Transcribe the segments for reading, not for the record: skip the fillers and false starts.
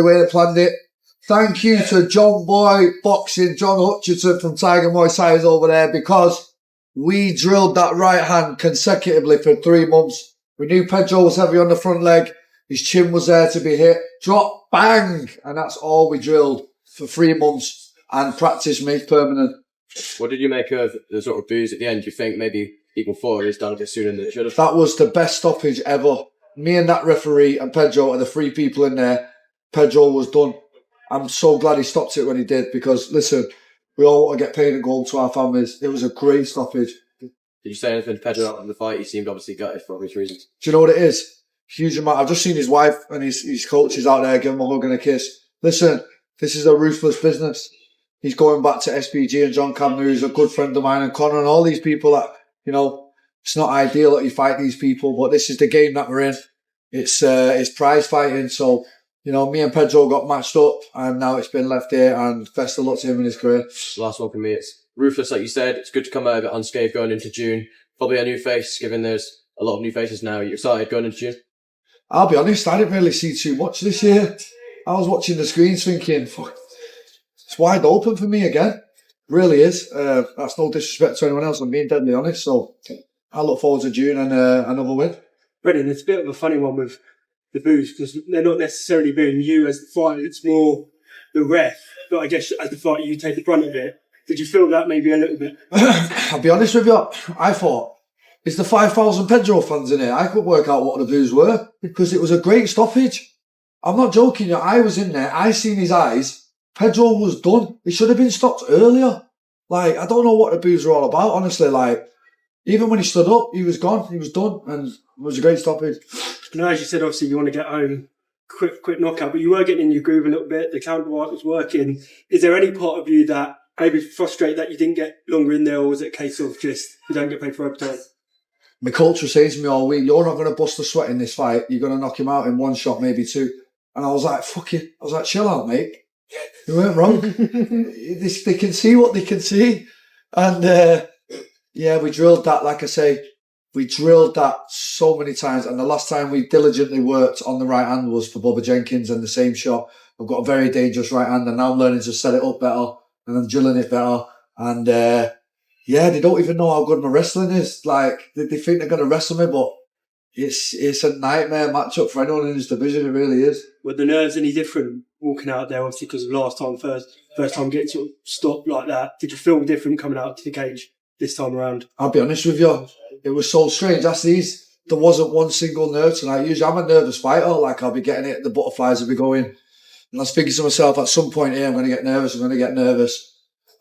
way they planned it. Thank you to John Boy Boxing, John Hutchinson from Tiger Muay Thai over there, because we drilled that right hand consecutively for 3 months. We knew Pedro was heavy on the front leg. His chin was there to be hit. Drop, bang! And that's all we drilled for 3 months. And practice makes permanent. What did you make of the sort of booze at the end? Do you think maybe people thought it was done a bit sooner than it should have? That was the best stoppage ever. Me and that referee and Pedro are the 3 people in there. Pedro was done. I'm so glad he stopped it when he did, because, listen, we all want to get paid and go home to our families. It was a great stoppage. Did you say anything to Pedro after the fight? He seemed obviously gutted for obvious reasons. Do you know what it is? Huge amount. I've just seen his wife and his coaches out there giving him a hug and a kiss. Listen, this is a ruthless business. He's going back to SPG and John Camner, who's a good friend of mine, and Connor and all these people that, you know, it's not ideal that you fight these people, but this is the game that we're in. It's prize fighting. So, you know, me and Pedro got matched up, and now it's been left here, and best of luck to him in his career. Last one for me. It's ruthless, like you said. It's good to come out of it unscathed going into June. Probably a new face, given there's a lot of new faces now. Are you excited going into June? I'll be honest, I didn't really see too much this year. I was watching the screens thinking, fuck, it's wide open for me again. It really is. That's no disrespect to anyone else, I'm being deadly honest. So I look forward to June and another win. Brendan, it's a bit of a funny one with the boos, because they're not necessarily booing you as the fighter, it's more the ref. But I guess as the fighter, you take the brunt of it. Did you feel that maybe a little bit? I'll be honest with you, I thought, is the 5,000 Pedro fans in here? I couldn't work out what the boos were, because it was a great stoppage. I'm not joking you, I was in there, I seen his eyes, Pedro was done. He should have been stopped earlier. Like, I don't know what the boos were all about, honestly. Like, even when he stood up, he was gone, he was done, and it was a great stoppage. Now, as you said, obviously you want to get home, quick knockout, but you were getting in your groove a little bit, the counter was working. Is there any part of you that maybe frustrated that you didn't get longer in there, or was it a case of just you don't get paid for overtime? My coach was saying to me all week, you're not going to bust a sweat in this fight, you're going to knock him out in 1 shot, maybe 2. And I was like, fuck it. I was like, chill out, mate. You weren't wrong. They can see what they can see. And yeah, we drilled that, like I say, we drilled that so many times. And the last time we diligently worked on the right hand was for Bubba Jenkins, and the same shot. I've got a very dangerous right hand, and now I'm learning to set it up better, and I'm drilling it better. And yeah, they don't even know how good my wrestling is. Like, they think they're going to wrestle me, but it's a nightmare matchup for anyone in this division. It really is. Were the nerves any different walking out there, obviously, because of last time, first time getting sort of stopped like that? Did you feel different coming out to the cage this time around? I'll be honest with you, it was so strange. There wasn't one single nerve tonight. Usually I'm a nervous fighter, like I'll be getting it, the butterflies will be going. And I was thinking to myself, at some point here, I'm going to get nervous.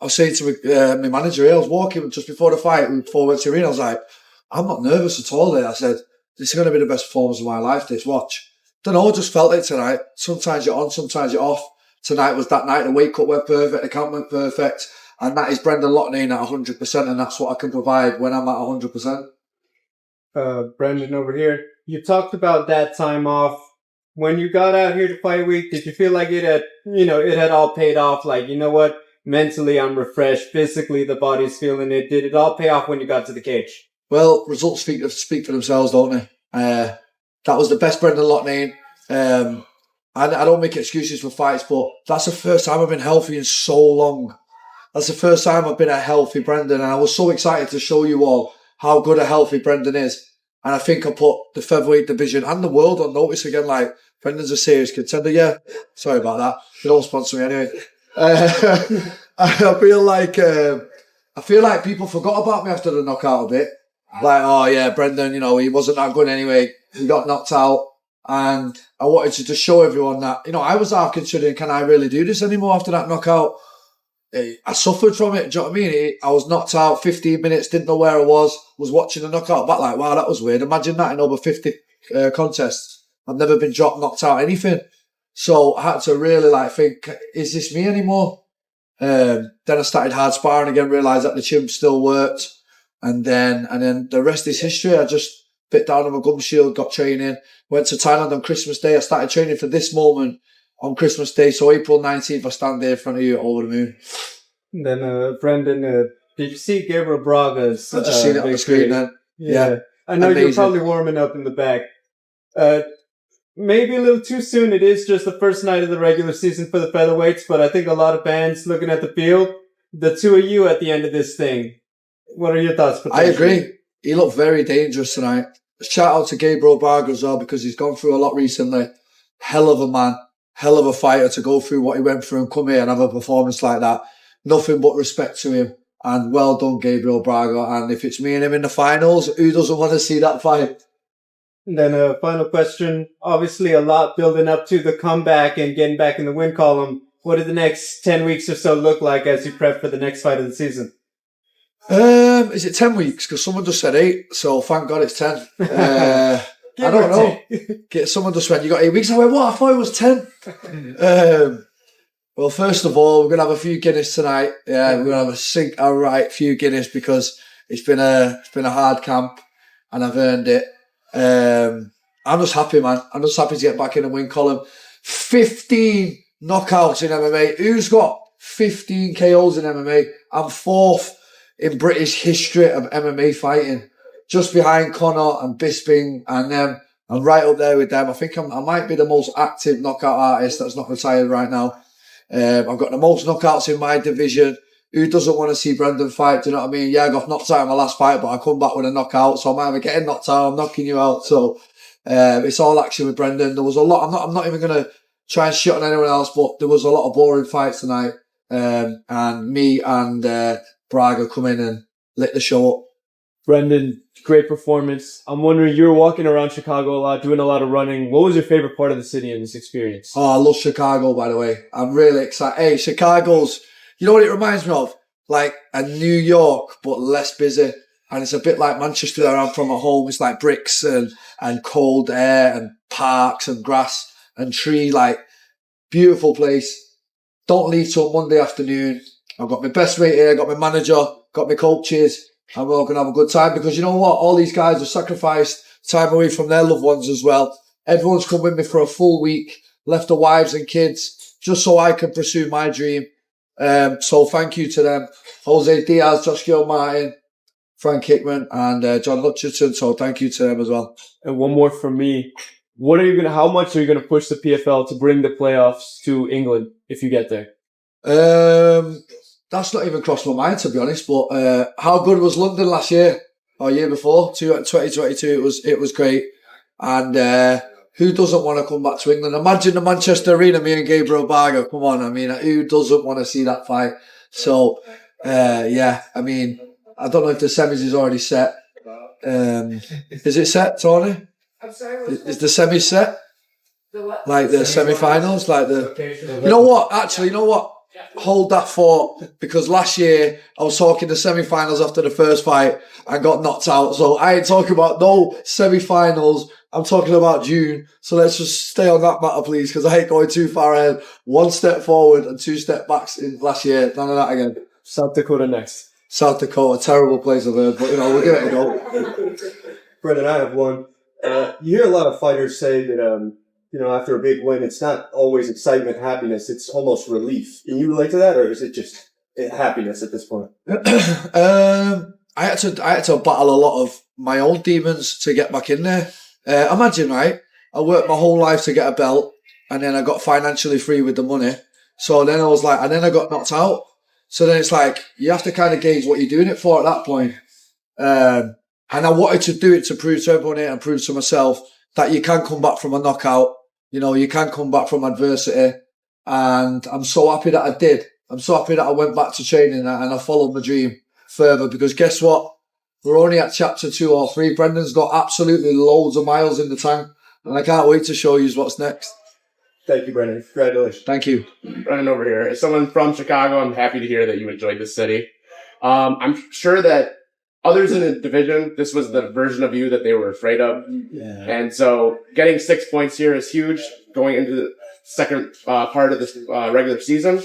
I was saying to my manager here, I was walking just before the fight, before we went to the arena, I was like, I'm not nervous at all there. I said, this is going to be the best performance of my life, this, watch. Don't know, I just felt it tonight. Sometimes you're on, sometimes you're off. Tonight was that night, the wake up went perfect, the count went perfect, and that is Brendan Loughnane at 100%, and that's what I can provide when I'm at 100%. Brendan over here, you talked about that time off. When you got out here to fight week, did you feel like it had all paid off? Like, you know what? Mentally, I'm refreshed. Physically, the body's feeling it. Did it all pay off when you got to the cage? Well, results speak for themselves, don't they? That was the best Brendan Loughnane. I don't make excuses for fights, but that's the first time I've been healthy in so long. That's the first time I've been a healthy Brendan, and I was so excited to show you all how good a healthy Brendan is. And I think I put the featherweight division and the world on notice again. Like, Brendan's a serious contender. Yeah, sorry about that. They don't sponsor me anyway. I feel like people forgot about me after the knockout a bit. Like, oh yeah, Brendan, he wasn't that good anyway. He got knocked out. And I wanted to just show everyone that, I was half considering, can I really do this anymore after that knockout? I suffered from it, do you know what I mean? I was knocked out 15 minutes, didn't know where I was watching the knockout back like, wow, that was weird. Imagine that in over 50 contests. I've never been dropped, knocked out, anything. So I had to really think, is this me anymore? Then I started hard sparring again, realised that the chin still worked. And then the rest is history. I just bit down on my gum shield, got training, went to Thailand on Christmas Day. I started training for this moment on Christmas Day. So April 19th, I stand there in front of you over the moon. And then, Brendan, did you see Gabriel Braga's? I just seen it on the screen then. Yeah. I know amazing. You're probably warming up in the back. maybe a little too soon. It is just the first night of the regular season for the featherweights, but I think a lot of fans looking at the field, the two of you at the end of this thing. What are your thoughts? I agree. He looked very dangerous tonight. Shout out to Gabriel Barger as well, because he's gone through a lot recently. Hell of a man, hell of a fighter to go through what he went through and come here and have a performance like that. Nothing but respect to him. And well done, Gabriel Braga. And if it's me and him in the finals, who doesn't want to see that fight? And then a final question. Obviously, a lot building up to the comeback and getting back in the win column. What do the next 10 weeks or so look like as you prep for the next fight of the season? Is it 10 weeks? Because someone just said 8, so thank God it's 10. I don't know. Someone just went, you got 8 weeks? I went, what? I thought it was 10. Well, first of all, we're going to have a few Guinness tonight. Yeah, we're going to have a right few Guinness because it's been a hard camp and I've earned it. I'm just happy, man. I'm just happy to get back in the win column. 15 knockouts in MMA. Who's got 15 KOs in MMA? I'm 4th in British history of MMA fighting. Just behind Conor and Bisping and them. I'm right up there with them. I think I might be the most active knockout artist that's not retired right now. I've got the most knockouts in my division. Who doesn't want to see Brendan fight? Do you know what I mean? Yeah, I got knocked out in my last fight, but I come back with a knockout. So I'm either getting knocked out or I'm knocking you out. So it's all action with Brendan. There was a lot. I'm not even going to try and shit on anyone else, but there was a lot of boring fights tonight. And me and Braga come in and lit the show up. Brendan, great performance. I'm wondering, you were walking around Chicago a lot, doing a lot of running. What was your favorite part of the city in this experience? Oh, I love Chicago, by the way. I'm really excited. Hey, Chicago's, you know what it reminds me of? Like a New York, but less busy. And it's a bit like Manchester where I'm from at home. It's like bricks and cold air and parks and grass and tree. Like, beautiful place. Don't leave till Monday afternoon. I've got my best mate here, got my manager, got my coaches. And we're all going to have a good time because you know what? All these guys have sacrificed time away from their loved ones as well. Everyone's come with me for a full week, left their wives and kids, just so I can pursue my dream. So thank you to them. Jose Diaz, Josh Gilmartin, Frank Hickman, and John Hutchinson. So thank you to them as well. And one more from me. How much are you going to push the PFL to bring the playoffs to England if you get there? That's not even crossed my mind, to be honest. But how good was London last year or year before? 2022, it was great. And who doesn't want to come back to England? Imagine the Manchester Arena, me and Gabriel Barger. Come on, I mean, who doesn't want to see that fight? So, yeah, I mean, I don't know if the semis is already set. Is it set, Tony? I'm sorry. Is the semis set? Like the semi-finals? Like the... You know what? Actually, you know what? Hold that thought, because last year I was talking the semi-finals after the first fight and got knocked out. So I ain't talking about no semi-finals. I'm talking about June. So let's just stay on that matter, please, because I ain't going too far ahead. 1 step forward and 2 step backs in last year. None of that again. South Dakota next. South Dakota, terrible place I've heard, but you know, we'll give it a go. Brendan, I have one. You hear a lot of fighters say that, after a big win, it's not always excitement, happiness. It's almost relief. Can you relate to that, or is it just happiness at this point? I had to battle a lot of my own demons to get back in there. Imagine, right? I worked my whole life to get a belt, and then I got financially free with the money. So then I was like, and then I got knocked out. So then it's like, you have to kind of gauge what you're doing it for at that point. And I wanted to do it to prove to everyone here and prove to myself that you can come back from a knockout. You know, you can come back from adversity. And I'm so happy that I did. I'm so happy that I went back to training and I followed my dream further, because guess what? We're only at chapter 2 or 3. Brendan's got absolutely loads of miles in the tank, and I can't wait to show you what's next. Thank you, Brendan. Congratulations. Thank you. Brendan over here. As someone from Chicago, I'm happy to hear that you enjoyed this city. I'm sure that others in the division, this was the version of you that they were afraid of. Yeah. And so getting 6 points here is huge going into the second part of this regular season.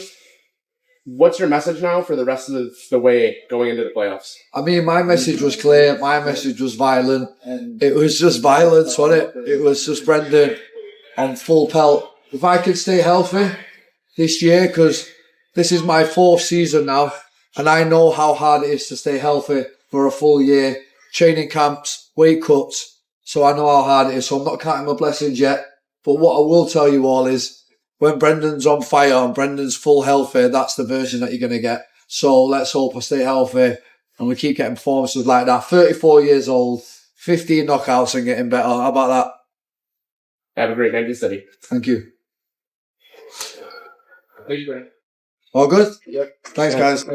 What's your message now for the rest of the way going into the playoffs? I mean, my message was clear. My message was violent. It was just violence, wasn't it? It was just Brendan on full pelt. If I could stay healthy this year, because this is my 4th season now, and I know how hard it is to stay healthy for a full year, training camps, weight cuts. So I know how hard it is. So I'm not counting my blessings yet. But what I will tell you all is when Brendan's on fire and Brendan's full healthy, that's the version that you're going to get. So let's hope I stay healthy and we keep getting performances like that. 34 years old, 15 knockouts and getting better. How about that? Have a great night in the city. Thank you. Thank you, Brandon. All good? Yep. Thanks, guys.